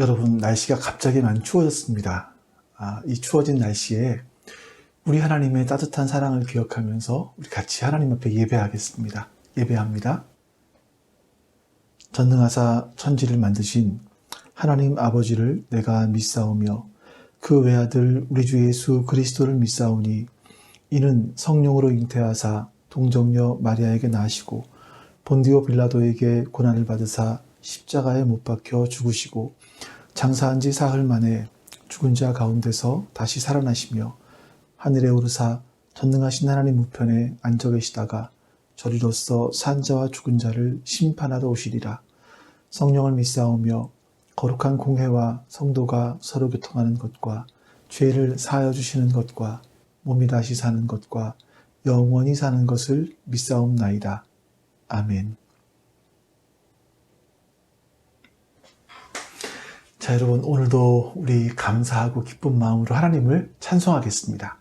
여러분, 날씨가 갑자기 많이 추워졌습니다. 이 추워진 날씨에 우리 하나님의 따뜻한 사랑을 기억하면서 우리 같이 하나님 앞에 예배하겠습니다. 예배합니다. 전능하사 천지를 만드신 하나님 아버지를 내가 믿사오며 그 외아들 우리 주 예수 그리스도를 믿사오니 이는 성령으로 잉태하사 동정녀 마리아에게 나시고 본디오 빌라도에게 고난을 받으사 십자가에 못 박혀 죽으시고 장사한 지 사흘 만에 죽은 자 가운데서 다시 살아나시며 하늘에 오르사 전능하신 하나님 우편에 앉아 계시다가 저리로서 산 자와 죽은 자를 심판하러 오시리라. 성령을 믿사오며 거룩한 공회와 성도가 서로 교통하는 것과 죄를 사하여 주시는 것과 몸이 다시 사는 것과 영원히 사는 것을 믿사옵나이다. 아멘. 자, 여러분, 오늘도 우리 감사하고 기쁜 마음으로 하나님을 찬송하겠습니다.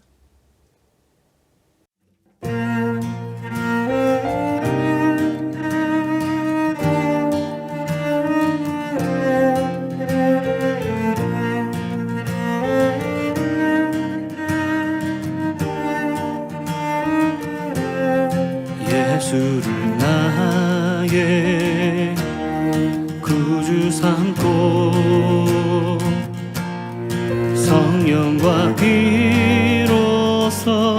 예수를 나의 구주 삼고 성령과 피로써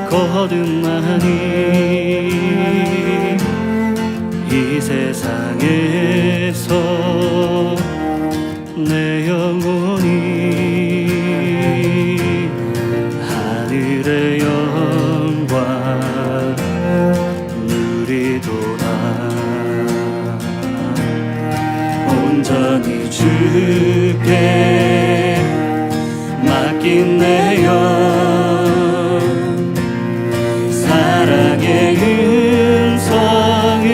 거듭나니 이 세상에서 내 영혼이 하늘의 영광 누리도다. 온전히 주께 맡긴 내 영 사랑의 음성을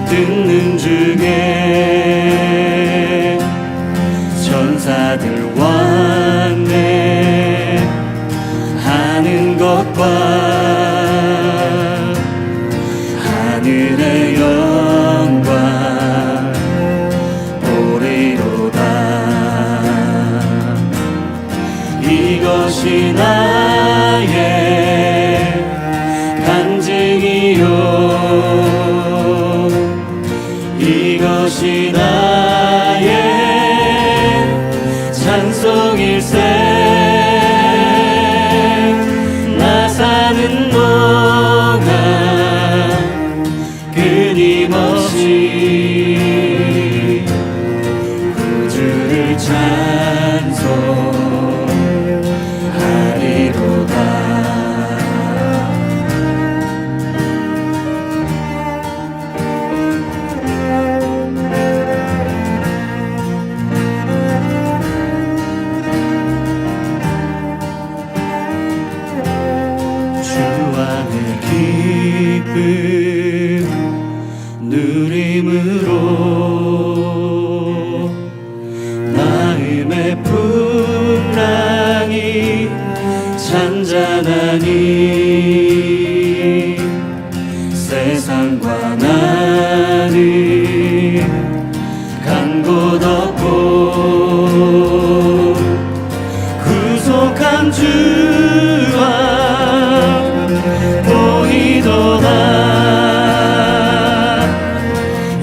듣는 중에 천사들 왕래하는 것과 하늘의 영광 보리로다. 이것이 나의 간증이요 이것이 나의 찬송일세. 나 사는 동안 끊임없이 구주를 찬송하리로다. 주 안에 기쁨 누림으로 마음의 풍랑이 잔잔하니 세상과 나는 간 곳 없고 구속한 주와 보이도다.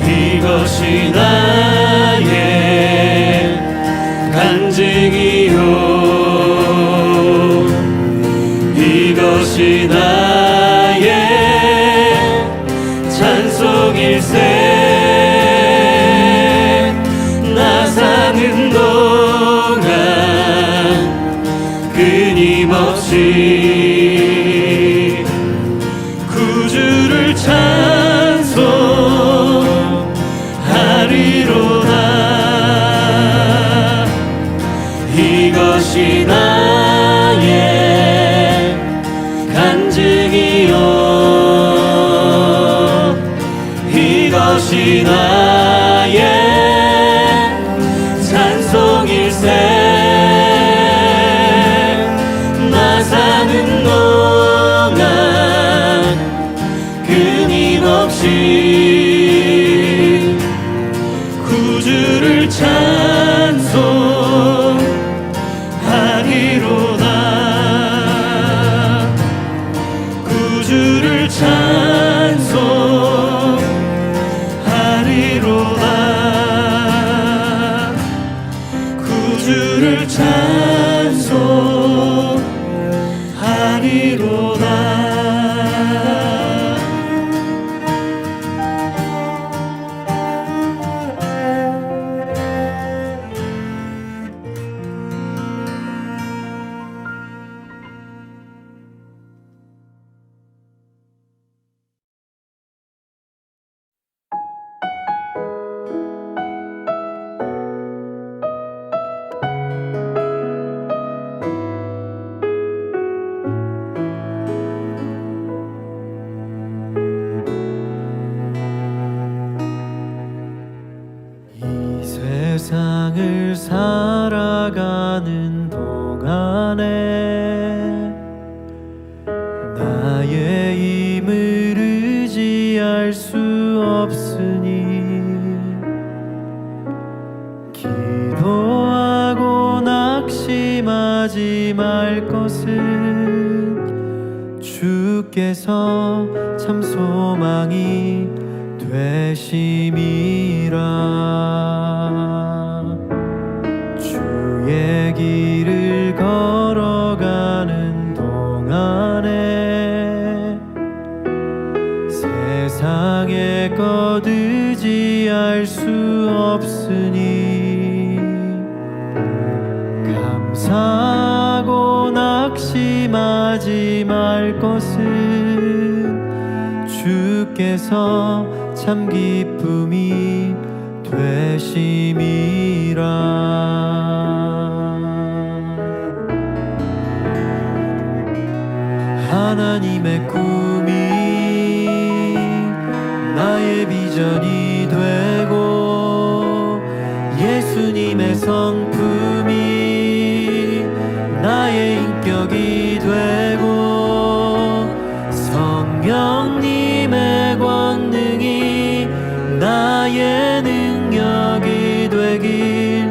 이것이 나의 간증이요 이것이 나의 찬송일세. 나 사는 동안 끊임없이 구주를 찬송하리로다. 이것이 나의 간증이요 이것이 나의 찬송일세. 나 사는 동안 끊임없이 구주를 찬송하리로다. 살아가는 동안에 나의 힘을 의지할 수 없으니 기도하고 낙심하지 말 것은 주께서 참 소망이 되심이라. 주의 길을 걸어가는 동안에 세상의 것 의지할 수 없으니 감사하고 낙심하지 말 것은 주께서 참 기쁨이 되심이라. 하나님의 꿈이 나의 비전이 되고 예수님의 성품이 나의 인격이 되고 성령님의 권능이 나의 능력이 되길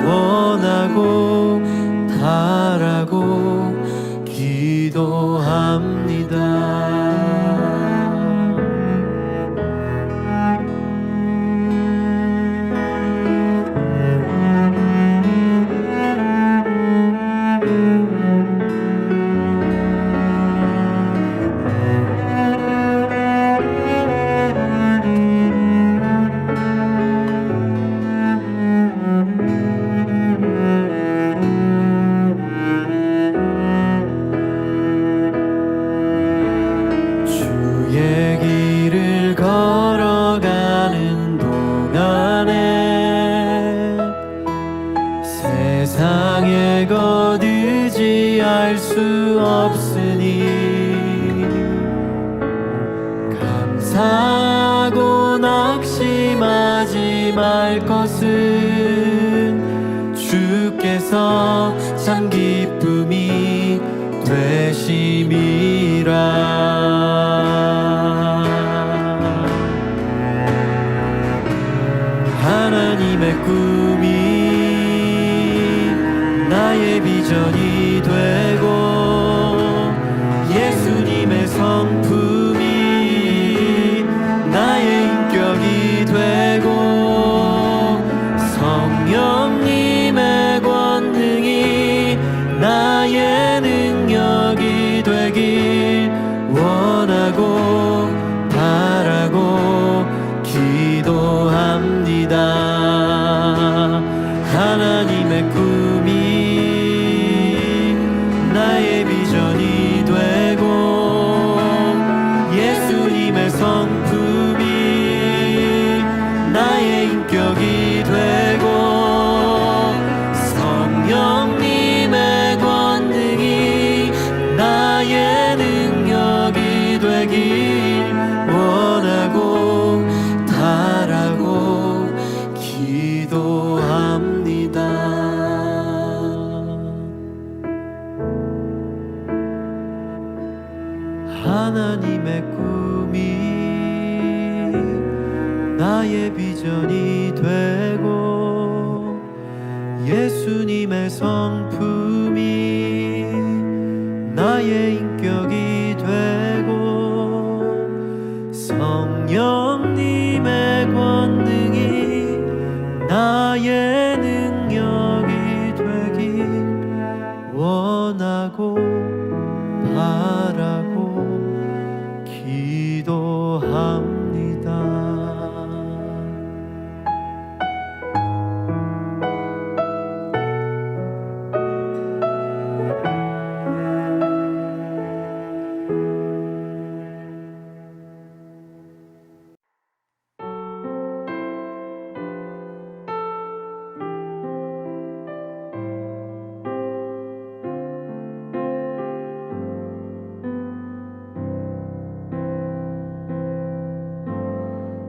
원하고 바라고 기도합니다. 주의 길을 걸어가는 동안에 세상의 것 의지할 수 없으니 감사하고 낙심하지 말 것은 주께서 참 기쁨이 되심이라. 하나님의 꿈이 나의 비전이 되고 예수님의 성품이 나의 인격이 되고 성령님의 권능이 나의 능력이 되길 원하고 바라고 기도합니다. 하나님의 꿈이 나의 비전이 되고 예수님의 성품이 나의 인격이 되고 성령님의 권능이 나의 능력이 되길 원하고 바라고 기도합니다. 하나님의 꿈이 나의 비전이 되고 예수님의 성품이 나의 인격이 되고 성령님의 권능이 나의 능력이 되길 원하고 바라고 기도합니다.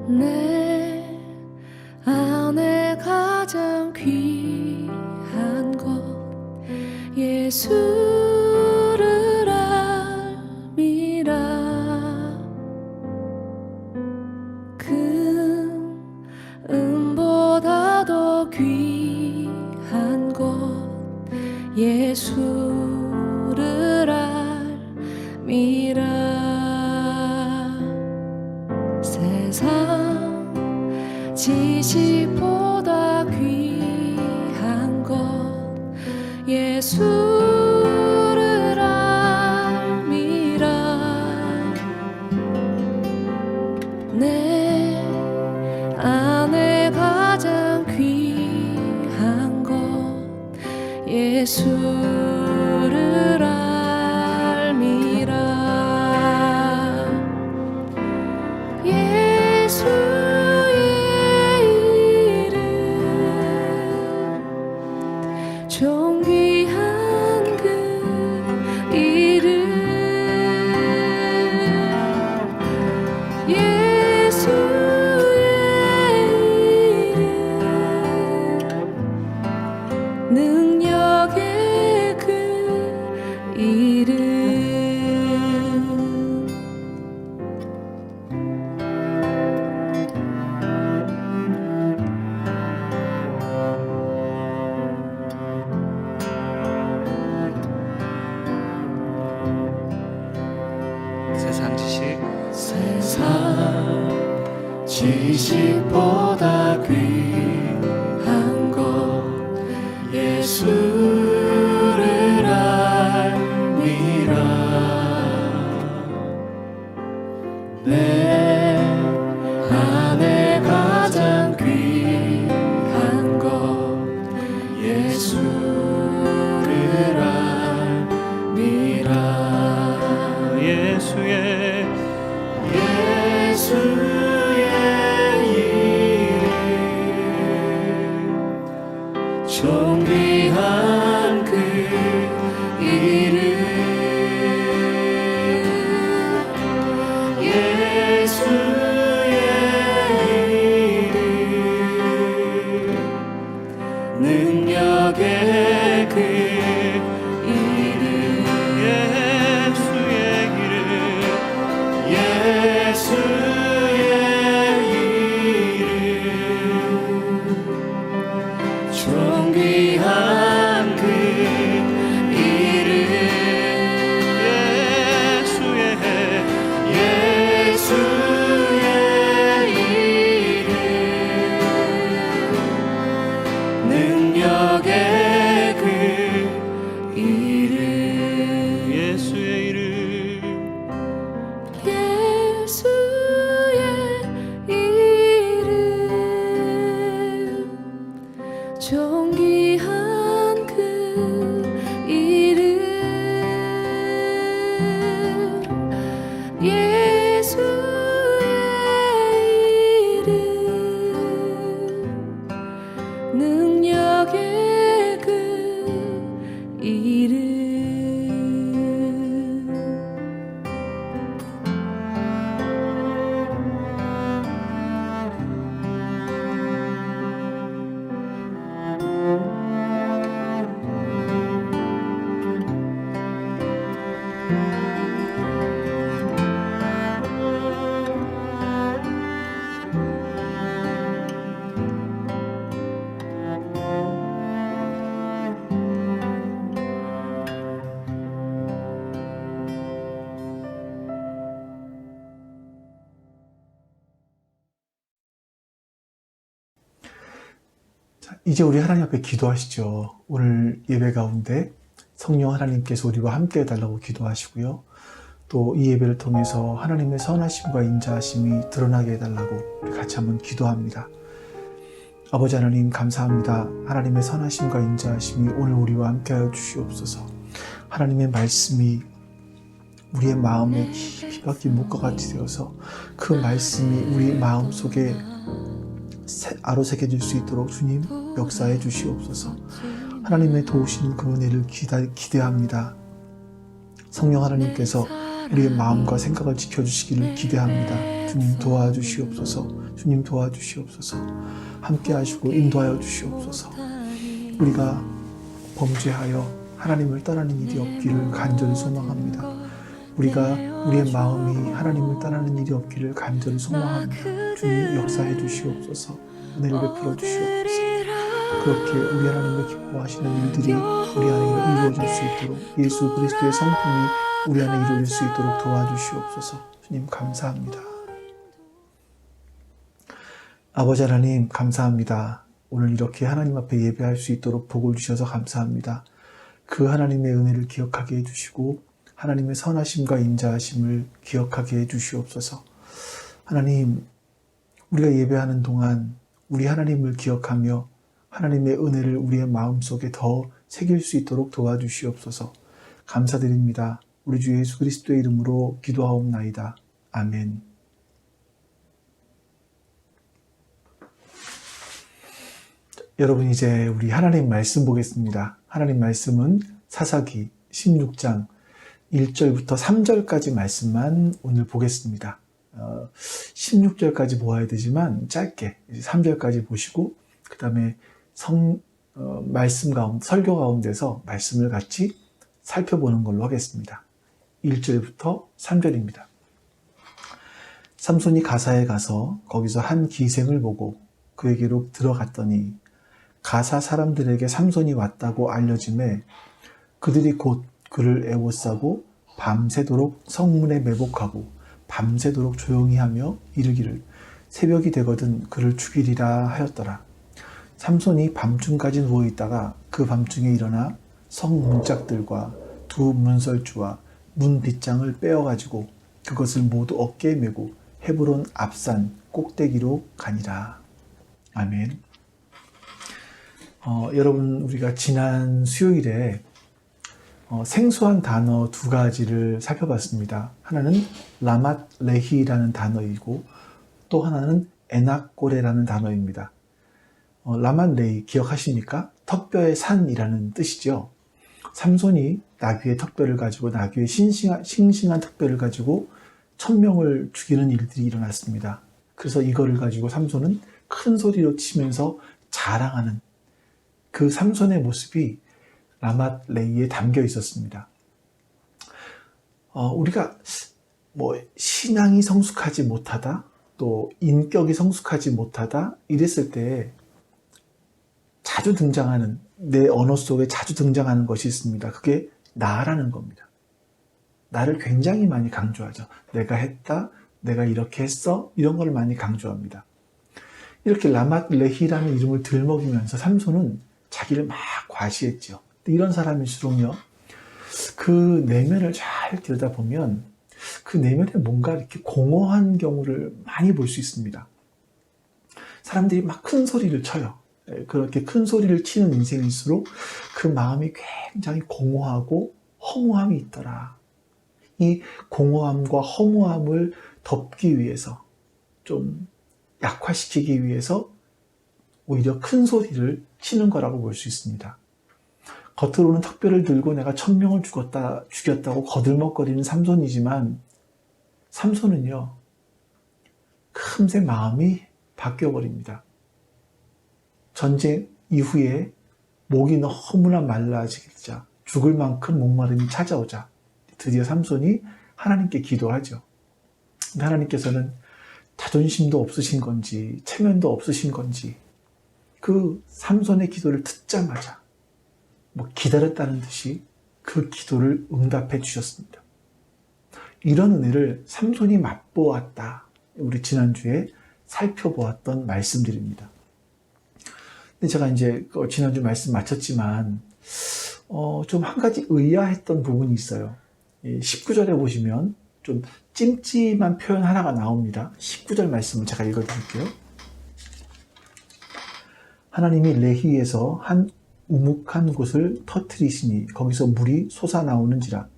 내 안에 가장 귀한 예수를 알미라. 금보다 더 귀한 것 예수를 알미라. 세상 지식보다 귀한 것 예수를 알미라. 내 안에 가장 귀한 것 예수를 알미라. 예수의 이름 존귀한 그 이름 예수의 이름 능력의 그 이름. 세상 지식 세상 지식보다 귀한 것 예수를 알미라. 내 안에 가장 귀한 것 예수를 알미라. 예수의 이름 존귀한 그 이름 예수의 이름 능력의 그 이름 예수의 이름 예수의 이름 존귀한 그 이름 예수의 이름 능력의 그 이름 예수의 이름 예수의 이름 존귀한 그 이름 예수의 이름 능력의 그 이름. 자, 이제 우리 하나님 앞에 기도하시죠. 오늘 예배 가운데 성령 하나님께서 우리와 함께 해달라고 기도하시고요. 또 이 예배를 통해서 하나님의 선하심과 인자하심이 드러나게 해달라고 우리 같이 한번 기도합니다. 아버지 하나님 감사합니다. 하나님의 선하심과 인자하심이 오늘 우리와 함께하여 주시옵소서. 하나님의 말씀이 우리의 마음에 깊이 박힌 목과 같이 되어서 그 말씀이 우리 마음 속에 아로새겨질 수 있도록 주님 역사해 주시옵소서. 하나님의 도우시는 그 은혜를 기대합니다. 성령 하나님께서 우리의 마음과 생각을 지켜주시기를 기대합니다. 주님 도와주시옵소서. 주님 도와주시옵소서. 함께 하시고 인도하여 주시옵소서. 우리가 범죄하여 하나님을 떠나는 일이 없기를 간절히 소망합니다. 우리가 우리의 마음이 하나님을 떠나는 일이 없기를 간절히 소망합니다. 주님 역사해 주시옵소서. 은혜를 베풀어 주시옵소서. 그렇게 우리 하나님을 기뻐하시는 일들이 우리 안에 이루어질 수 있도록 예수 그리스도의 성품이 우리 안에 이루어질 수 있도록 도와주시옵소서. 주님 감사합니다. 아버지 하나님 감사합니다. 오늘 이렇게 하나님 앞에 예배할 수 있도록 복을 주셔서 감사합니다. 그 하나님의 은혜를 기억하게 해주시고 하나님의 선하심과 인자하심을 기억하게 해주시옵소서. 하나님, 우리가 예배하는 동안 우리 하나님을 기억하며 하나님의 은혜를 우리의 마음속에 더 새길 수 있도록 도와주시옵소서. 감사드립니다. 우리 주 예수 그리스도의 이름으로 기도하옵나이다. 아멘. 여러분, 이제 우리 하나님 말씀 보겠습니다. 하나님 말씀은 사사기 16장 1절부터 3절까지 말씀만 오늘 보겠습니다. 16절까지 보아야 되지만 짧게 3절까지 보시고 그 다음에 말씀 가운데, 설교 가운데서 말씀을 같이 살펴보는 걸로 하겠습니다. 1절부터 3절입니다. 삼손이 가사에 가서 거기서 한 기생을 보고 그에게로 들어갔더니 가사 사람들에게 삼손이 왔다고 알려짐에 그들이 곧 그를 애워싸고 밤새도록 성문에 매복하고 밤새도록 조용히 하며 이르기를 새벽이 되거든 그를 죽이리라 하였더라. 삼손이 밤중까지 누워있다가 그 밤중에 일어나 성문짝들과 두 문설주와 문 빗장을 빼어가지고 그것을 모두 어깨에 메고 헤브론 앞산 꼭대기로 가니라. 아멘. 여러분, 우리가 지난 수요일에 생소한 단어 두 가지를 살펴봤습니다. 하나는 라맛 레히라는 단어이고 또 하나는 에낙고레라는 단어입니다. 라맛 레히 기억하십니까? 턱뼈의 산이라는 뜻이죠. 삼손이 나귀의 턱뼈를 가지고 나귀의 싱싱한 턱뼈를 가지고 1000명을 죽이는 일들이 일어났습니다. 그래서 이거를 가지고 삼손은 큰 소리로 치면서 자랑하는 그 삼손의 모습이 라맛 레히에 담겨 있었습니다. 우리가 신앙이 성숙하지 못하다, 또 인격이 성숙하지 못하다 이랬을 때 자주 등장하는, 내 언어 속에 자주 등장하는 것이 있습니다. 그게 나라는 겁니다. 나를 굉장히 많이 강조하죠. 내가 했다, 내가 이렇게 했어, 이런 걸 많이 강조합니다. 이렇게 라맛 레히라는 이름을 들먹이면서 삼손은 자기를 막 과시했죠. 이런 사람일수록요, 그 내면을 잘 들여다보면 그 내면에 뭔가 이렇게 공허한 경우를 많이 볼 수 있습니다. 사람들이 막 큰 소리를 쳐요. 그렇게 큰 소리를 치는 인생일수록 그 마음이 굉장히 공허하고 허무함이 있더라. 이 공허함과 허무함을 덮기 위해서, 좀 약화시키기 위해서 오히려 큰 소리를 치는 거라고 볼 수 있습니다. 겉으로는 턱뼈를 들고 내가 1000명을 죽였다고 거들먹거리는 삼손이지만 삼손은요, 금세 마음이 바뀌어버립니다. 전쟁 이후에 목이 너무나 말라지자 죽을 만큼 목마름이 찾아오자 드디어 삼손이 하나님께 기도하죠. 근데 하나님께서는 자존심도 없으신 건지 체면도 없으신 건지 그 삼손의 기도를 듣자마자 기다렸다는 듯이 그 기도를 응답해 주셨습니다. 이런 은혜를 삼손이 맛보았다. 우리 지난주에 살펴보았던 말씀들입니다. 근데 제가 이제 지난주 말씀 마쳤지만 좀 한 가지 의아했던 부분이 있어요. 19절에 보시면 좀 찜찜한 표현 하나가 나옵니다. 19절 말씀을 제가 읽어드릴게요. 하나님이 레히에서 한 우묵한 곳을 터뜨리시니 거기서 물이 솟아나오는지라.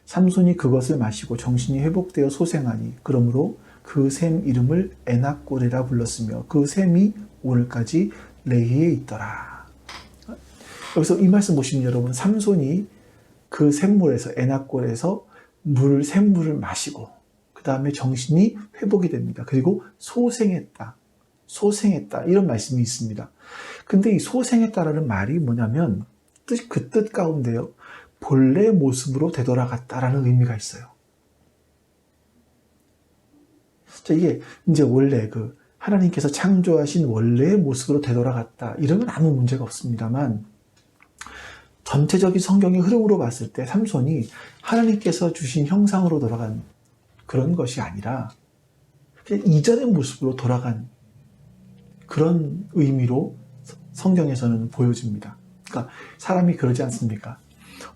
삼손이 그것을 마시고 정신이 회복되어 소생하니 그러므로 그 샘 이름을 에낙고레라 불렀으며 그 샘이 오늘까지 레히에 있더라. 여기서 이 말씀 보시면 여러분, 삼손이 그 샘물에서, 에낙고레에서 샘물을 마시고 그 다음에 정신이 회복이 됩니다. 그리고 소생했다 이런 말씀이 있습니다. 근데 이 소생했다라는 말이 뭐냐면 그 뜻 가운데요, 본래 모습으로 되돌아갔다라는 의미가 있어요. 자, 이게 이제 원래 하나님께서 창조하신 원래의 모습으로 되돌아갔다. 이러면 아무 문제가 없습니다만, 전체적인 성경의 흐름으로 봤을 때 삼손이 하나님께서 주신 형상으로 돌아간 그런 것이 아니라 그냥 이전의 모습으로 돌아간 그런 의미로 성경에서는 보여집니다. 그러니까 사람이 그러지 않습니까?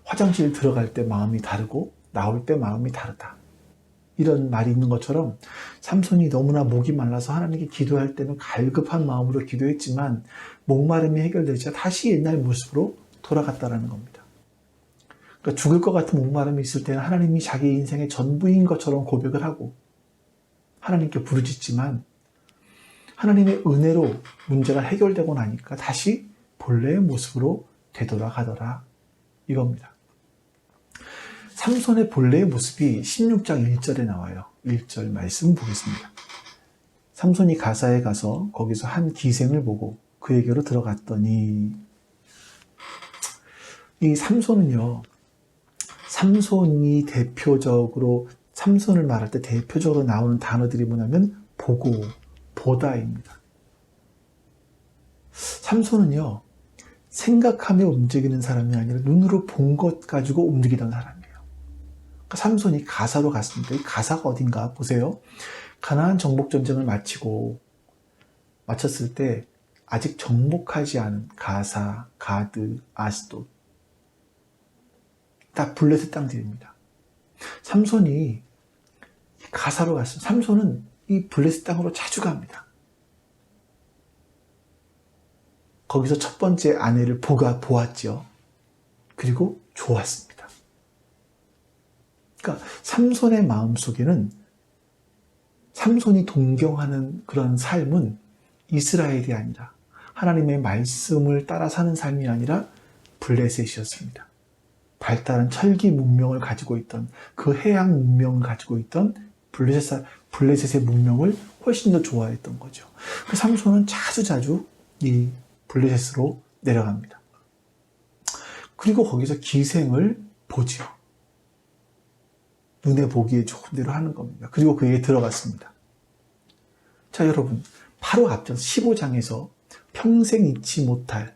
화장실 들어갈 때 마음이 다르고 나올 때 마음이 다르다. 이런 말이 있는 것처럼 삼손이 너무나 목이 말라서 하나님께 기도할 때는 갈급한 마음으로 기도했지만 목마름이 해결되자 다시 옛날 모습으로 돌아갔다라는 겁니다. 그러니까 죽을 것 같은 목마름이 있을 때는 하나님이 자기 인생의 전부인 것처럼 고백을 하고 하나님께 부르짖지만 하나님의 은혜로 문제가 해결되고 나니까 다시 본래의 모습으로 되돌아가더라 이겁니다. 삼손의 본래의 모습이 16장 1절에 나와요. 1절 말씀 보겠습니다. 삼손이 가사에 가서 거기서 한 기생을 보고 그에게로 들어갔더니, 이 삼손은요, 삼손이 대표적으로, 삼손을 말할 때 대표적으로 나오는 단어들이 뭐냐면 보고, 보다입니다. 삼손은요, 생각하며 움직이는 사람이 아니라 눈으로 본 것 가지고 움직이던 사람이에요. 그러니까 삼손이 가사로 갔습니다. 이 가사가 어딘가 보세요. 가나안 정복 전쟁을 마쳤을 때 아직 정복하지 않은 가사, 가드, 아스돗 다 블레셋 땅들입니다. 삼손이 가사로 갔습니다. 삼손은 이 블레셋 땅으로 자주 갑니다. 거기서 첫 번째 아내를 보았죠. 그리고 좋았습니다. 그러니까 삼손의 마음속에는, 삼손이 동경하는 그런 삶은 이스라엘이 아니라 하나님의 말씀을 따라 사는 삶이 아니라 블레셋이었습니다. 발달한 철기 문명을 가지고 있던, 그 해양 문명을 가지고 있던 블레셋의 문명을 훨씬 더 좋아했던 거죠. 그 삼손은 자주자주 이 블레셋으로 내려갑니다. 그리고 거기서 기생을 보지요. 눈에 보기에 좋은 대로 하는 겁니다. 그리고 그에게 들어갔습니다. 자, 여러분, 바로 앞전 15장에서 평생 잊지 못할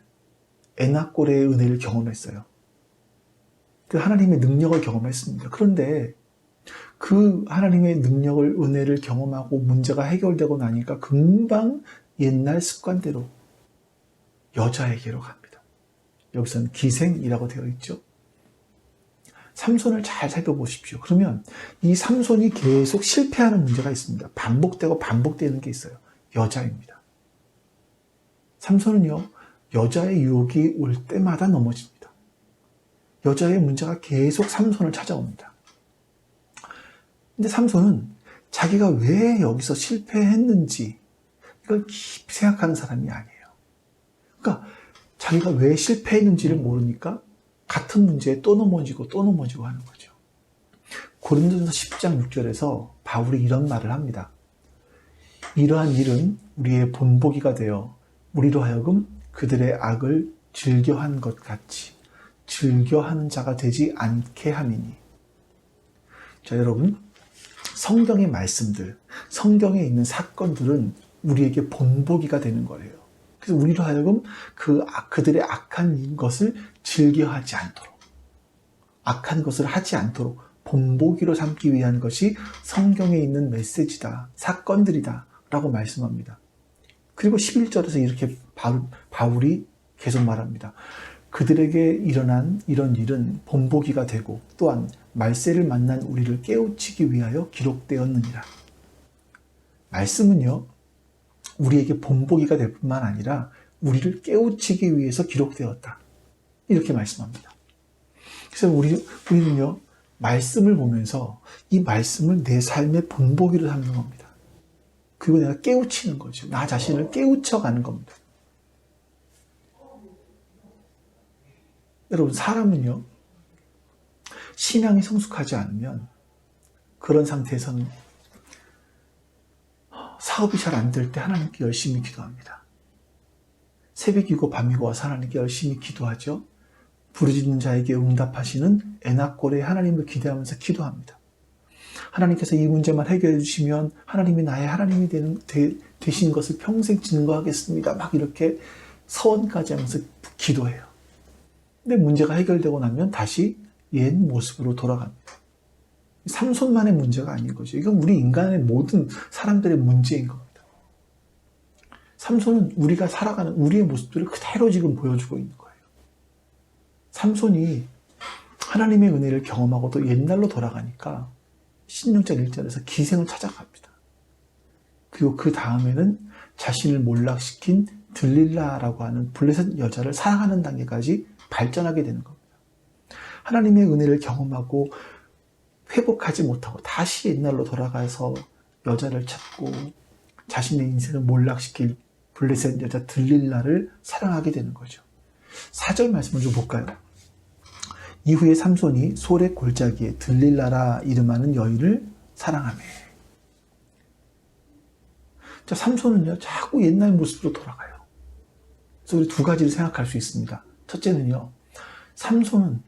에나꼴의 은혜를 경험했어요. 그 하나님의 능력을 경험했습니다. 그런데 그 하나님의 능력을, 은혜를 경험하고 문제가 해결되고 나니까 금방 옛날 습관대로 여자에게로 갑니다. 여기서는 기생이라고 되어 있죠. 삼손을 잘 살펴보십시오. 그러면 이 삼손이 계속 실패하는 문제가 있습니다. 반복되고 반복되는 게 있어요. 여자입니다. 삼손은요, 여자의 유혹이 올 때마다 넘어집니다. 여자의 문제가 계속 삼손을 찾아옵니다. 근데 삼손은 자기가 왜 여기서 실패했는지 이걸 깊이 생각하는 사람이 아니에요. 그러니까 자기가 왜 실패했는지를 모르니까 같은 문제에 또 넘어지고 하는 거죠. 고린도전서 10장 6절에서 바울이 이런 말을 합니다. 이러한 일은 우리의 본보기가 되어 우리로 하여금 그들의 악을 즐겨한 것 같이 즐겨하는 자가 되지 않게 함이니. 자, 여러분, 성경의 말씀들, 성경에 있는 사건들은 우리에게 본보기가 되는 거예요. 그래서 우리로 하여금 그들의 악한 것을 즐겨하지 않도록, 악한 것을 하지 않도록 본보기로 삼기 위한 것이 성경에 있는 메시지다, 사건들이다 라고 말씀합니다. 그리고 11절에서 이렇게 바울이 계속 말합니다. 그들에게 일어난 이런 일은 본보기가 되고 또한 말세를 만난 우리를 깨우치기 위하여 기록되었느니라. 말씀은요, 우리에게 본보기가 될 뿐만 아니라 우리를 깨우치기 위해서 기록되었다. 이렇게 말씀합니다. 그래서 우리는요, 말씀을 보면서 이 말씀을 내 삶의 본보기로 삼는 겁니다. 그리고 내가 깨우치는 거죠. 나 자신을 깨우쳐가는 겁니다. 여러분, 사람은요, 신앙이 성숙하지 않으면 그런 상태에서는 사업이 잘 안 될 때 하나님께 열심히 기도합니다. 새벽이고 밤이고 와서 하나님께 열심히 기도하죠. 부르짖는 자에게 응답하시는 에나꼴의 하나님을 기대하면서 기도합니다. 하나님께서 이 문제만 해결해 주시면 하나님이 나의 하나님이 되신 것을 평생 증거하겠습니다. 막 이렇게 서원까지 하면서 기도해요. 근데 문제가 해결되고 나면 다시 옛 모습으로 돌아갑니다. 삼손만의 문제가 아닌 거죠. 이건 우리 인간의 모든 사람들의 문제인 겁니다. 삼손은 우리가 살아가는 우리의 모습들을 그대로 지금 보여주고 있는 거예요. 삼손이 하나님의 은혜를 경험하고 또 옛날로 돌아가니까 16장 1절에서 기생을 찾아갑니다. 그리고 그 다음에는 자신을 몰락시킨 들릴라라고 하는 블레셋 여자를 사랑하는 단계까지 발전하게 되는 겁니다. 하나님의 은혜를 경험하고 회복하지 못하고 다시 옛날로 돌아가서 여자를 찾고 자신의 인생을 몰락시킬 블레셋 여자 들릴라를 사랑하게 되는 거죠. 4절 말씀을 좀 볼까요? 이후에 삼손이 솔의 골짜기에 들릴라라 이름하는 여인을 사랑하며. 자, 삼손은요 자꾸 옛날 모습으로 돌아가요. 그래서 우리 두 가지를 생각할 수 있습니다. 첫째는요, 삼손은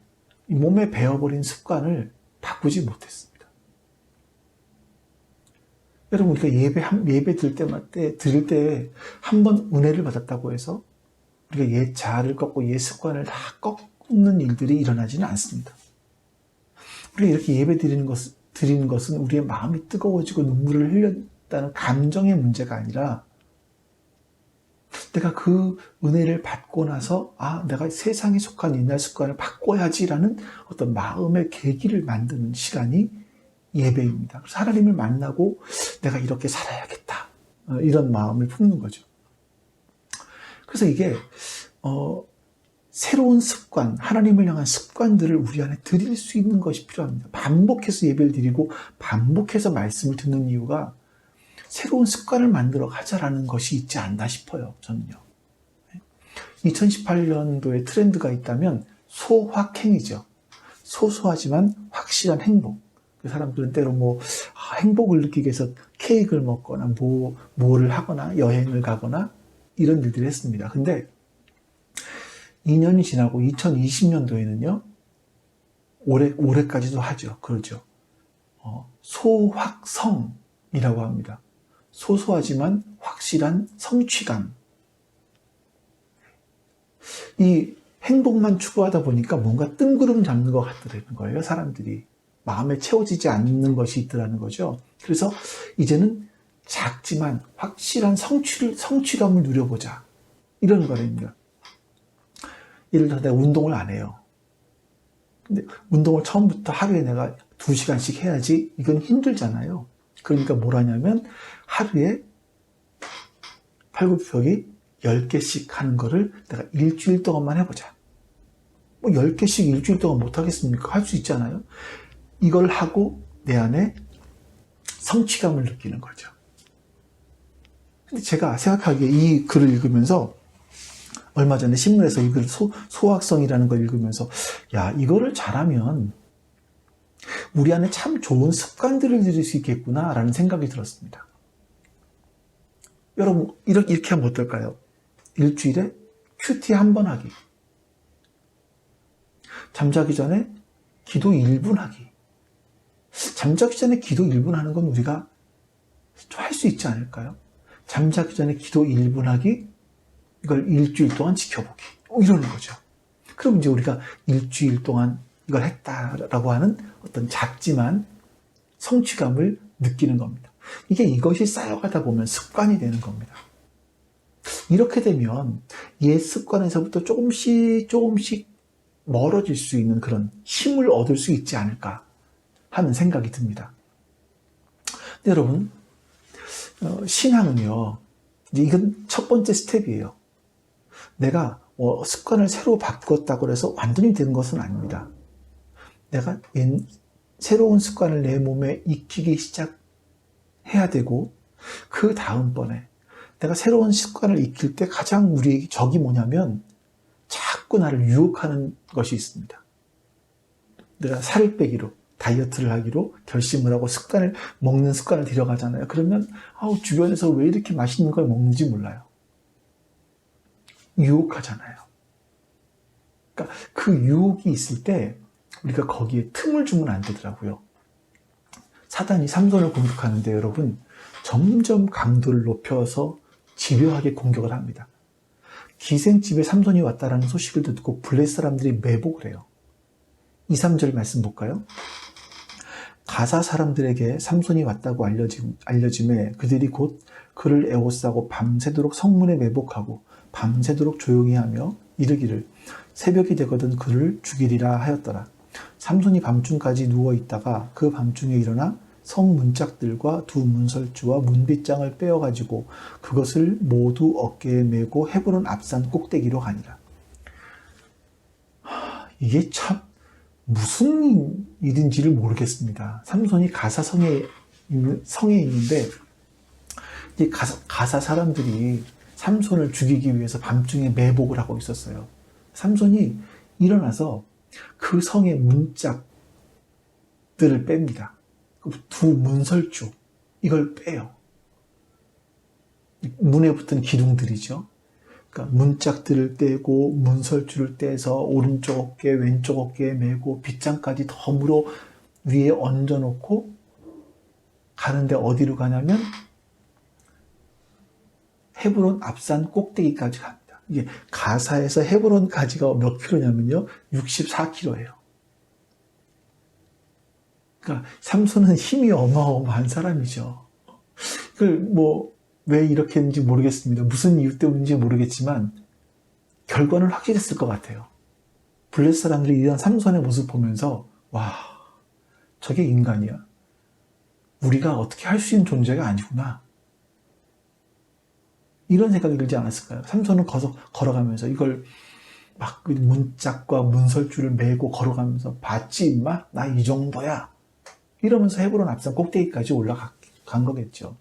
이 몸에 배어버린 습관을 바꾸지 못했습니다. 여러분, 우리가 예배 드릴 때 한 번 은혜를 받았다고 해서 우리가 옛 자아를 꺾고 옛 습관을 다 꺾는 일들이 일어나지는 않습니다. 우리가 이렇게 예배 드리는 것은 우리의 마음이 뜨거워지고 눈물을 흘렸다는 감정의 문제가 아니라 내가 그 은혜를 받고 나서 내가 세상에 속한 옛날 습관을 바꿔야지라는 어떤 마음의 계기를 만드는 시간이 예배입니다. 그래서 하나님을 만나고 내가 이렇게 살아야겠다, 이런 마음을 품는 거죠. 그래서 이게 새로운 습관, 하나님을 향한 습관들을 우리 안에 드릴 수 있는 것이 필요합니다. 반복해서 예배를 드리고 반복해서 말씀을 듣는 이유가 새로운 습관을 만들어 가자라는 것이 있지 않나 싶어요. 저는요. 2018년도에 트렌드가 있다면 소확행이죠. 소소하지만 확실한 행복. 그 사람들은 때로 행복을 느끼기 위해서 케이크를 먹거나 뭐를 하거나 여행을 가거나 이런 일들을 했습니다. 근데 2년이 지나고 2020년도에는요, 올해까지도 하죠. 그러죠. 소확성이라고 합니다. 소소하지만 확실한 성취감. 이 행복만 추구하다 보니까 뭔가 뜬구름 잡는 것 같더라는 거예요. 사람들이. 마음에 채워지지 않는 것이 있더라는 거죠. 그래서 이제는 작지만 확실한 성취감을 누려보자. 이런 거랍니다. 예를 들어 내가 운동을 안 해요. 근데 운동을 처음부터 하루에 내가 2시간씩 해야지, 이건 힘들잖아요. 그러니까 뭘 하냐면 하루에 팔굽혀펴기 10개씩 하는 거를 내가 일주일 동안만 해보자. 10개씩 일주일 동안 못 하겠습니까? 할 수 있잖아요. 이걸 하고 내 안에 성취감을 느끼는 거죠. 근데 제가 생각하기에 이 글을 읽으면서 얼마 전에 신문에서 이 글 소확성이라는 걸 읽으면서 이거를 잘하면 우리 안에 참 좋은 습관들을 들일 수 있겠구나라는 생각이 들었습니다. 여러분, 이렇게 하면 어떨까요? 일주일에 큐티 1번 하기. 잠자기 전에 기도 1분 하기. 잠자기 전에 기도 1분 하는 건 우리가 좀 할 수 있지 않을까요? 잠자기 전에 기도 1분 하기, 이걸 일주일 동안 지켜보기. 이러는 거죠. 그럼 이제 우리가 일주일 동안 이걸 했다라고 하는 어떤 작지만 성취감을 느끼는 겁니다. 이것이 쌓여가다 보면 습관이 되는 겁니다. 이렇게 되면 옛 습관에서부터 조금씩 멀어질 수 있는 그런 힘을 얻을 수 있지 않을까 하는 생각이 듭니다. 근데 여러분, 신앙은요, 이건 첫 번째 스텝이에요. 내가 습관을 새로 바꿨다고 해서 완전히 되는 것은 아닙니다. 내가 새로운 습관을 내 몸에 익히기 시작해야 되고, 그 다음번에 내가 새로운 습관을 익힐 때 가장 우리의 적이 뭐냐면 자꾸 나를 유혹하는 것이 있습니다. 내가 살을 빼기로, 다이어트를 하기로 결심을 하고 먹는 습관을 들여가잖아요. 그러면 주변에서 왜 이렇게 맛있는 걸 먹는지 몰라요. 유혹하잖아요. 그러니까 그 유혹이 있을 때 우리가 거기에 틈을 주면 안 되더라고요. 사단이 삼손을 공격하는데 여러분 점점 강도를 높여서 집요하게 공격을 합니다. 기생집에 삼손이 왔다라는 소식을 듣고 블레셋 사람들이 매복을 해요. 2, 3절 말씀 볼까요? 가사 사람들에게 삼손이 왔다고 알려짐에 그들이 곧 그를 에워싸고 밤새도록 성문에 매복하고 밤새도록 조용히 하며 이르기를 새벽이 되거든 그를 죽이리라 하였더라. 삼손이 밤중까지 누워있다가 그 밤중에 일어나 성 문짝들과 두 문설주와 문빗장을 빼어가지고 그것을 모두 어깨에 메고 헤브론 앞산 꼭대기로 가니라. 이게 참 무슨 일인지를 모르겠습니다. 삼손이 가사 성에 있는데 이 가사 사람들이 삼손을 죽이기 위해서 밤중에 매복을 하고 있었어요. 삼손이 일어나서 그 성의 문짝들을 뺍니다. 두 문설주 이걸 빼요. 문에 붙은 기둥들이죠. 그러니까 문짝들을 떼고 문설주를 떼서 오른쪽 어깨 왼쪽 어깨에 메고 빗장까지 덤으로 위에 얹어놓고 가는데 어디로 가냐면 헤브론 앞산 꼭대기까지 갑니다. 이게 가사에서 헤브론까지가 몇 킬로냐면요 64킬로예요. 그러니까 삼손은 힘이 어마어마한 사람이죠. 그걸 왜 이렇게 했는지 모르겠습니다. 무슨 이유 때문인지 모르겠지만 결과는 확실했을 것 같아요. 블레셋 사람들이 이런 삼손의 모습 보면서 와 저게 인간이야. 우리가 어떻게 할 수 있는 존재가 아니구나. 이런 생각이 들지 않았을까요? 삼손은 걸어가면서 이걸 막 문짝과 문설주를 메고 걸어가면서 봤지 임마? 나 이 정도야. 이러면서 헤브론 앞산 꼭대기까지 올라간 거겠죠.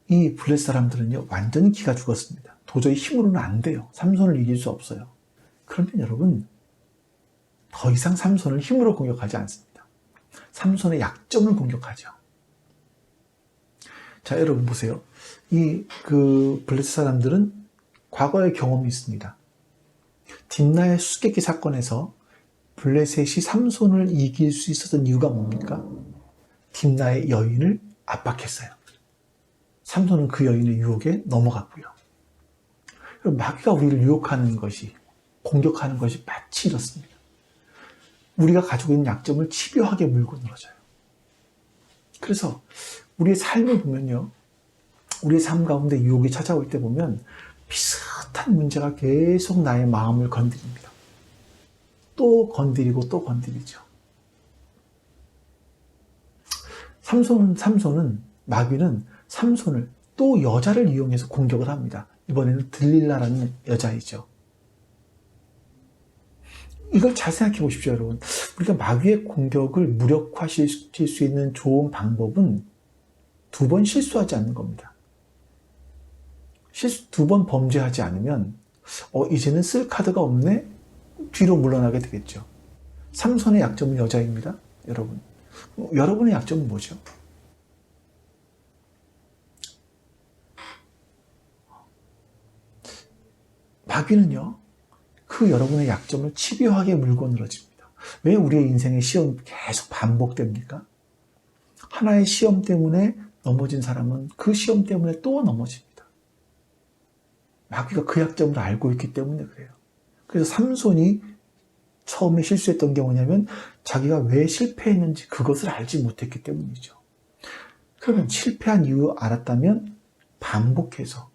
이 블레셋 사람들은요 완전히 기가 죽었습니다. 도저히 힘으로는 안 돼요. 삼손을 이길 수 없어요. 그러면 여러분 더 이상 삼손을 힘으로 공격하지 않습니다. 삼손의 약점을 공격하죠. 자 여러분 보세요. 그 블레셋 사람들은 과거의 경험이 있습니다. 딥나의 수수께끼 사건에서 블레셋이 삼손을 이길 수 있었던 이유가 뭡니까? 딥나의 여인을 압박했어요. 삼손은 그 여인의 유혹에 넘어갔고요. 마귀가 우리를 유혹하는 것이, 공격하는 것이 마치 이렇습니다. 우리가 가지고 있는 약점을 집요하게 물고 늘어져요. 그래서 우리의 삶을 보면요, 우리의 삶 가운데 유혹이 찾아올 때 보면 비슷한 문제가 계속 나의 마음을 건드립니다. 또 건드리고 또 건드리죠. 마귀는 삼손을 또 여자를 이용해서 공격을 합니다. 이번에는 들릴라라는 여자이죠. 이걸 잘 생각해 보십시오, 여러분. 우리가 마귀의 공격을 무력화시킬 수 있는 좋은 방법은 2번 실수하지 않는 겁니다. 두 번 범죄하지 않으면 이제는 쓸 카드가 없네? 뒤로 물러나게 되겠죠. 삼손의 약점은 여자입니다. 여러분. 여러분의 약점은 뭐죠? 마귀는요, 그 여러분의 약점을 집요하게 물고 늘어집니다. 왜 우리의 인생의 시험이 계속 반복됩니까? 하나의 시험 때문에 넘어진 사람은 그 시험 때문에 또 넘어집니다. 마귀가 그 약점을 알고 있기 때문에 그래요. 그래서 삼손이 처음에 실수했던 게 뭐냐면 자기가 왜 실패했는지 그것을 알지 못했기 때문이죠. 그러면 실패한 이유 알았다면 반복해서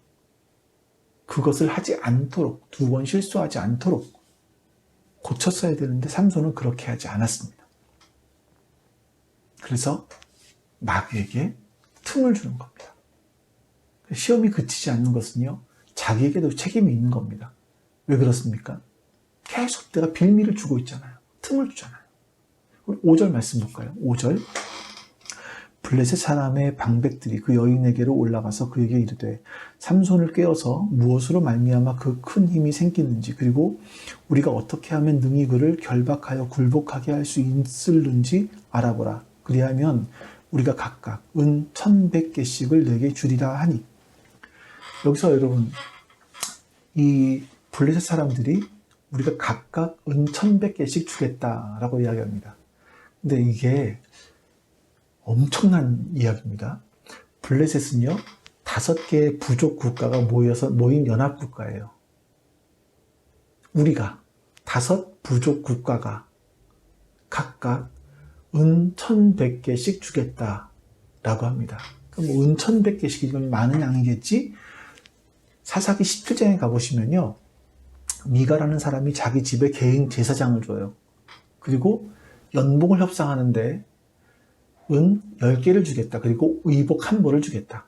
그것을 하지 않도록, 2번 실수하지 않도록 고쳤어야 되는데 삼손은 그렇게 하지 않았습니다. 그래서 마귀에게 틈을 주는 겁니다. 시험이 그치지 않는 것은요, 자기에게도 책임이 있는 겁니다. 왜 그렇습니까? 계속 내가 빌미를 주고 있잖아요. 틈을 주잖아요. 우리 5절 말씀 볼까요? 5절. 블레셋 사람의 방백들이 그 여인에게로 올라가서 그에게 이르되 삼손을 꿰어서 무엇으로 말미암아 그 큰 힘이 생기는지 그리고 우리가 어떻게 하면 능히 그를 결박하여 굴복하게 할 수 있을는지 알아보라. 그리하면 우리가 각각 은 1,100개씩을 내게 주리라 하니. 여기서 여러분 이 블레셋 사람들이 우리가 각각 은 1,100개씩 주겠다라고 이야기합니다. 근데 이게 엄청난 이야기입니다. 블레셋은요, 5개의 부족 국가가 모인 연합국가예요. 우리가 5 부족 국가가 각각 은 1,100개씩 주겠다라고 합니다. 그럼 은 1,100개씩이면 많은 양이겠지? 사사기 17장에 가보시면요, 미가라는 사람이 자기 집에 개인 제사장을 줘요. 그리고 연봉을 협상하는데 은 10개를 주겠다. 그리고 의복 1벌을 주겠다.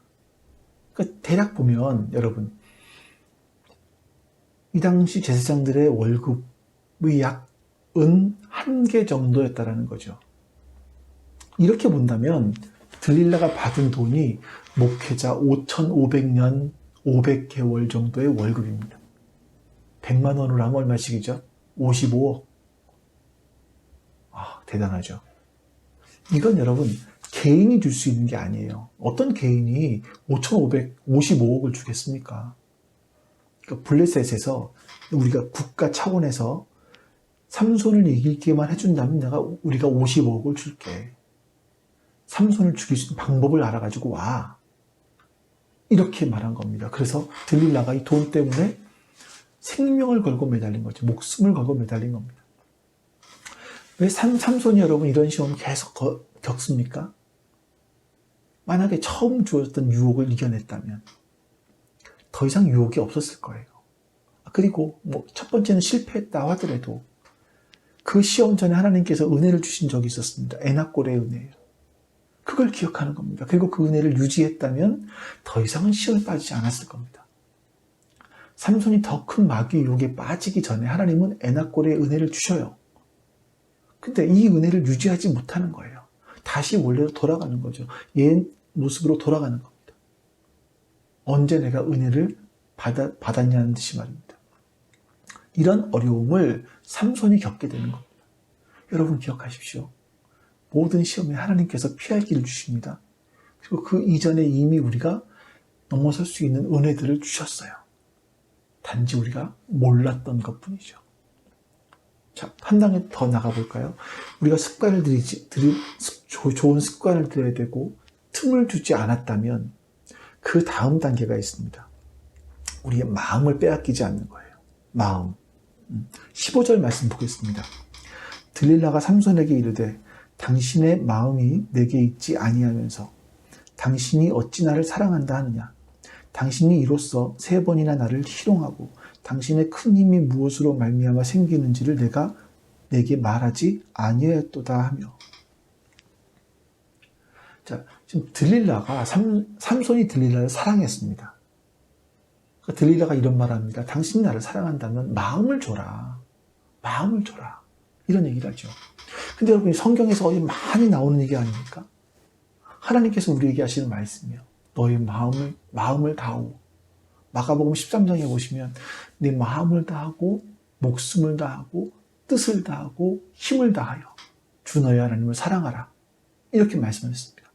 그러니까 대략 보면 여러분, 이 당시 제사장들의 월급이 약 은 1개 정도였다라는 거죠. 이렇게 본다면 들릴라가 받은 돈이 목회자 5,500년 500개월 정도의 월급입니다. 100만 원으로 하면 얼마씩이죠? 55억. 대단하죠. 이건 여러분, 개인이 줄 수 있는 게 아니에요. 어떤 개인이 5,555억을 주겠습니까? 그러니까 블레셋에서 우리가 국가 차원에서 삼손을 이기기만 해준다면 우리가 55억을 줄게. 삼손을 죽일 수 있는 방법을 알아가지고 와. 이렇게 말한 겁니다. 그래서 들릴라가 이 돈 때문에 생명을 걸고 매달린 거죠. 목숨을 걸고 매달린 겁니다. 왜 삼손이 여러분 이런 시험 계속 겪습니까? 만약에 처음 주었던 유혹을 이겨냈다면 더 이상 유혹이 없었을 거예요. 그리고 첫 번째는 실패했다 하더라도 그 시험 전에 하나님께서 은혜를 주신 적이 있었습니다. 에나꼴의 은혜예요. 그걸 기억하는 겁니다. 그리고 그 은혜를 유지했다면 더 이상은 시험에 빠지지 않았을 겁니다. 삼손이 더 큰 마귀 유혹에 빠지기 전에 하나님은 에나꼴의 은혜를 주셔요. 근데 이 은혜를 유지하지 못하는 거예요. 다시 원래로 돌아가는 거죠. 옛 모습으로 돌아가는 겁니다. 언제 내가 은혜를 받았냐는 듯이 말입니다. 이런 어려움을 삼손이 겪게 되는 겁니다. 여러분 기억하십시오. 모든 시험에 하나님께서 피할 길을 주십니다. 그리고 그 이전에 이미 우리가 넘어설 수 있는 은혜들을 주셨어요. 단지 우리가 몰랐던 것뿐이죠. 자, 한 단계 더 나가볼까요? 우리가 좋은 습관을 들여야 되고 틈을 주지 않았다면 그 다음 단계가 있습니다. 우리의 마음을 빼앗기지 않는 거예요. 마음. 15절 말씀 보겠습니다. 들릴라가 삼손에게 이르되 당신의 마음이 내게 있지 아니하면서 당신이 어찌 나를 사랑한다 하느냐. 당신이 이로써 3번이나 나를 희롱하고 당신의 큰 힘이 무엇으로 말미암아 생기는지를 내가 내게 말하지 아니하였도다 하며. 자, 지금 들릴라가 삼손이 들릴라를 사랑했습니다. 그러니까 들릴라가 이런 말을 합니다. 당신이 나를 사랑한다면 마음을 줘라. 마음을 줘라. 이런 얘기를 하죠. 근데 여러분 성경에서 어디 많이 나오는 얘기 아닙니까? 하나님께서 우리에게 하시는 말씀이요. 너의 마음을 다하고. 마가복음 13장에 보시면 내 마음을 다하고 목숨을 다하고 뜻을 다하고 힘을 다하여 주 너의 하나님을 사랑하라. 이렇게 말씀하셨습니다.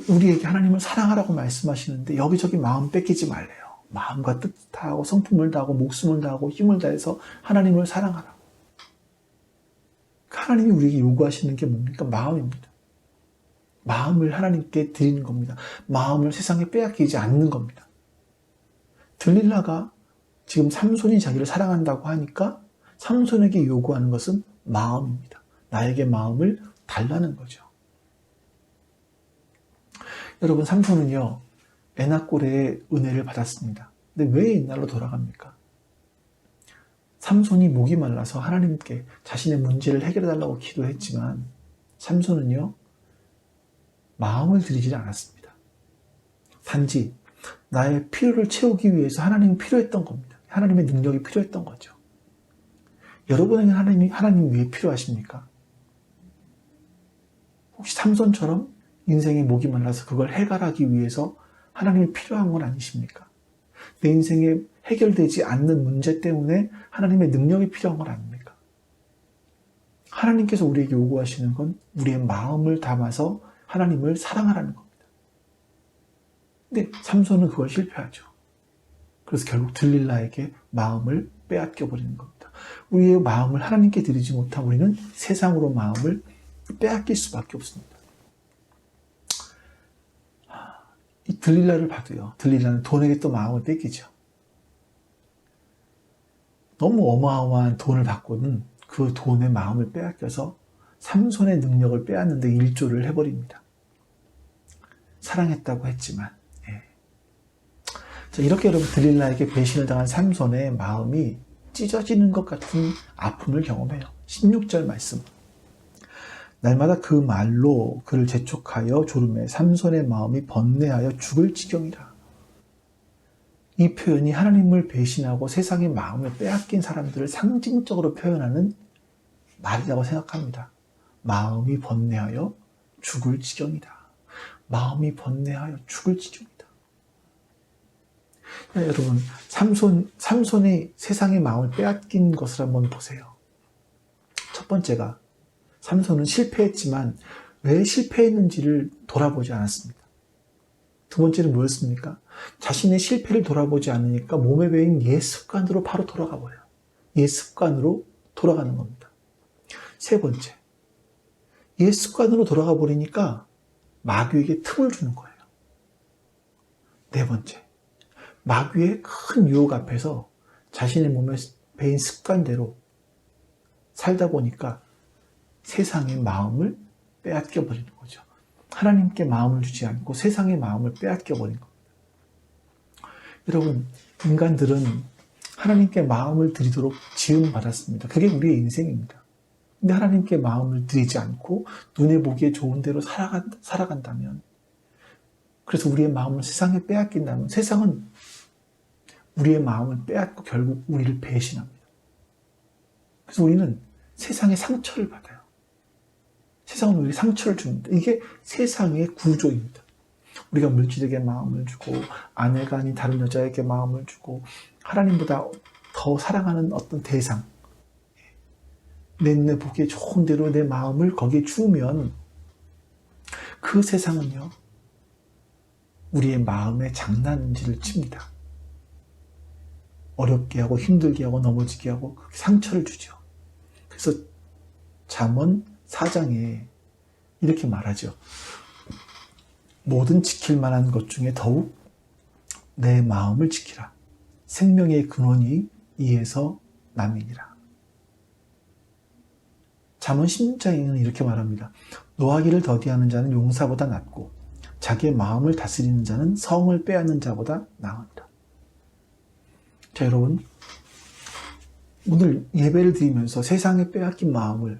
우리에게 하나님을 사랑하라고 말씀하시는데 여기저기 마음 뺏기지 말래요. 마음과 뜻 다하고 성품을 다하고 목숨을 다하고 힘을 다해서 하나님을 사랑하라. 하나님이 우리에게 요구하시는 게 뭡니까? 마음입니다. 마음을 하나님께 드리는 겁니다. 마음을 세상에 빼앗기지 않는 겁니다. 들릴라가 지금 삼손이 자기를 사랑한다고 하니까 삼손에게 요구하는 것은 마음입니다. 나에게 마음을 달라는 거죠. 여러분 삼손은요, 에나꼴의 은혜를 받았습니다. 근데 왜 옛날로 돌아갑니까? 삼손이 목이 말라서 하나님께 자신의 문제를 해결해달라고 기도했지만 삼손은요, 마음을 들이지 않았습니다. 단지 나의 필요를 채우기 위해서 하나님이 필요했던 겁니다. 하나님의 능력이 필요했던 거죠. 여러분에게 하나님이 왜 필요하십니까? 혹시 삼손처럼 인생의 목이 말라서 그걸 해결하기 위해서 하나님이 필요한 건 아니십니까? 내 인생에 해결되지 않는 문제 때문에 하나님의 능력이 필요한 건 아닙니까? 하나님께서 우리에게 요구하시는 건 우리의 마음을 담아서 하나님을 사랑하라는 겁니다. 근데 삼손은 그걸 실패하죠. 그래서 결국 들릴라에게 마음을 빼앗겨 버리는 겁니다. 우리의 마음을 하나님께 드리지 못한 우리는 세상으로 마음을 빼앗길 수밖에 없습니다. 이 들릴라를 봐도요. 들릴라는 돈에게 또 마음을 뺏기죠. 너무 어마어마한 돈을 받고는 그 돈의 마음을 빼앗겨서 삼손의 능력을 빼앗는데 일조를 해버립니다. 사랑했다고 했지만. 자, 이렇게 여러분 들릴라에게 배신을 당한 삼손의 마음이 찢어지는 것 같은 아픔을 경험해요. 16절 말씀. 날마다 그 말로 그를 재촉하여 조르매 삼손의 마음이 번뇌하여 죽을 지경이라. 이 표현이 하나님을 배신하고 세상의 마음을 빼앗긴 사람들을 상징적으로 표현하는 말이라고 생각합니다. 마음이 번뇌하여 죽을 지경이다. 마음이 번뇌하여 죽을 지경이다. 여러분, 삼손이 세상의 마음을 빼앗긴 것을 한번 보세요. 첫 번째가 삼손은 실패했지만 왜 실패했는지를 돌아보지 않았습니다. 두 번째는 뭐였습니까? 자신의 실패를 돌아보지 않으니까 몸에 배인 옛 습관으로 바로 돌아가 버려요. 옛 습관으로 돌아가는 겁니다. 세 번째, 옛 습관으로 돌아가 버리니까 마귀에게 틈을 주는 거예요. 네 번째, 마귀의 큰 유혹 앞에서 자신의 몸에 배인 습관대로 살다 보니까 세상의 마음을 빼앗겨 버리는 거죠. 하나님께 마음을 주지 않고 세상의 마음을 빼앗겨 버린 겁니다. 여러분, 인간들은 하나님께 마음을 드리도록 지음받았습니다. 그게 우리의 인생입니다. 근데 하나님께 마음을 드리지 않고 눈에 보기에 좋은 대로 살아간다면, 그래서 우리의 마음을 세상에 빼앗긴다면 세상은 우리의 마음을 빼앗고 결국 우리를 배신합니다. 그래서 우리는 세상의 상처를 받아요. 세상은 우리에게 상처를 줍니다. 이게 세상의 구조입니다. 우리가 물질에게 마음을 주고 아내가 아닌 다른 여자에게 마음을 주고 하나님보다 더 사랑하는 어떤 대상, 내 눈에 보기에 좋은 대로 내 마음을 거기에 주면 그 세상은요, 우리의 마음에 장난질을 칩니다. 어렵게 하고 힘들게 하고 넘어지게 하고 상처를 주죠. 그래서 잠언 4장에 이렇게 말하죠. 모든 지킬 만한 것 중에 더욱 내 마음을 지키라. 생명의 근원이 이에서 남이니라. 잠언 16장에는 이렇게 말합니다. 노하기를 더디하는 자는 용사보다 낫고 자기의 마음을 다스리는 자는 성을 빼앗는 자보다 나으니라. 자, 여러분, 오늘 예배를 드리면서 세상에 빼앗긴 마음을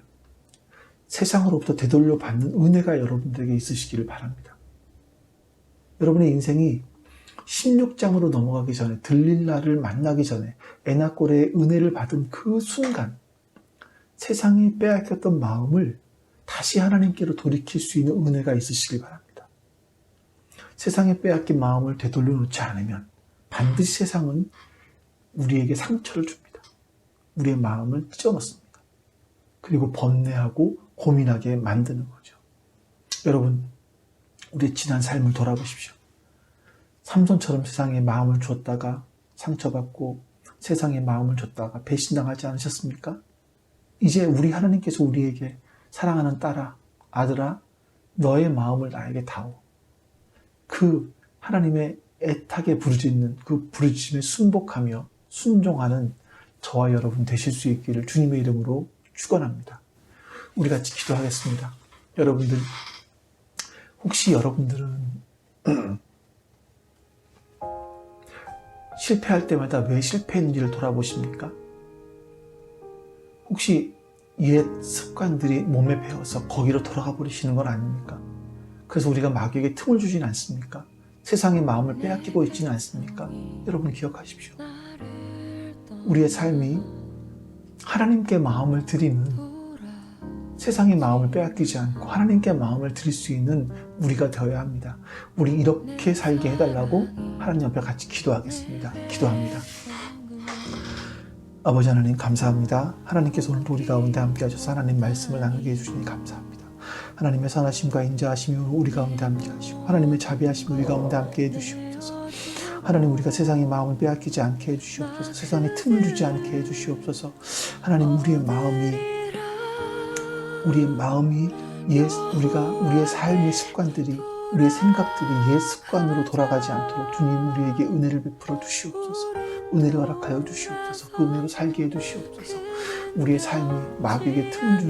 세상으로부터 되돌려 받는 은혜가 여러분들에게 있으시기를 바랍니다. 여러분의 인생이 16장으로 넘어가기 전에, 들릴라를 만나기 전에 에나골의 은혜를 받은 그 순간 세상에 빼앗겼던 마음을 다시 하나님께로 돌이킬 수 있는 은혜가 있으시길 바랍니다. 세상에 빼앗긴 마음을 되돌려 놓지 않으면 반드시 세상은 우리에게 상처를 줍니다. 우리의 마음을 찢어놓습니다. 그리고 번뇌하고 고민하게 만드는 거죠. 여러분, 우리의 지난 삶을 돌아보십시오. 삼손처럼 세상에 마음을 줬다가 상처받고 세상에 마음을 줬다가 배신당하지 않으셨습니까? 이제 우리 하나님께서 우리에게 사랑하는 딸아, 아들아, 너의 마음을 나에게 다오. 그 하나님의 애타게 부르짖는 그 부르짖음에 순복하며 순종하는 저와 여러분 되실 수 있기를 주님의 이름으로 축원합니다. 우리 같이 기도하겠습니다. 여러분들, 혹시 여러분들은 실패할 때마다 왜 실패했는지를 돌아보십니까? 혹시 옛 습관들이 몸에 배어서 거기로 돌아가 버리시는 건 아닙니까? 그래서 우리가 마귀에게 틈을 주진 않습니까? 세상의 마음을 빼앗기고 있지는 않습니까? 여러분 기억하십시오. 우리의 삶이 하나님께 마음을 드리는, 세상의 마음을 빼앗기지 않고 하나님께 마음을 드릴 수 있는 우리가 되어야 합니다. 우리 이렇게 살게 해달라고 하나님 앞에 같이 기도하겠습니다. 기도합니다. 아버지 하나님 감사합니다. 하나님께서 오늘 우리 가운데 함께 하셔서 하나님 말씀을 나누게 해주시니 감사합니다. 하나님의 선하심과 인자하심이 우리 가운데 함께 하시고 하나님의 자비하심이 우리 가운데 함께 해주시옵소서. 하나님, 우리가 세상의 마음을 빼앗기지 않게 해주시옵소서. 세상에 틈을 주지 않게 해주시옵소서. 하나님, 우리의 마음이 우리의 삶의 습관들이, 우리의 생각들이 옛 습관으로 돌아가지 않도록 주님 우리에게 은혜를 베풀어 주시옵소서. 은혜를 허락하여 주시옵소서. 그 은혜로 살게 해 주시옵소서. 우리의 삶이 마귀에게 틈을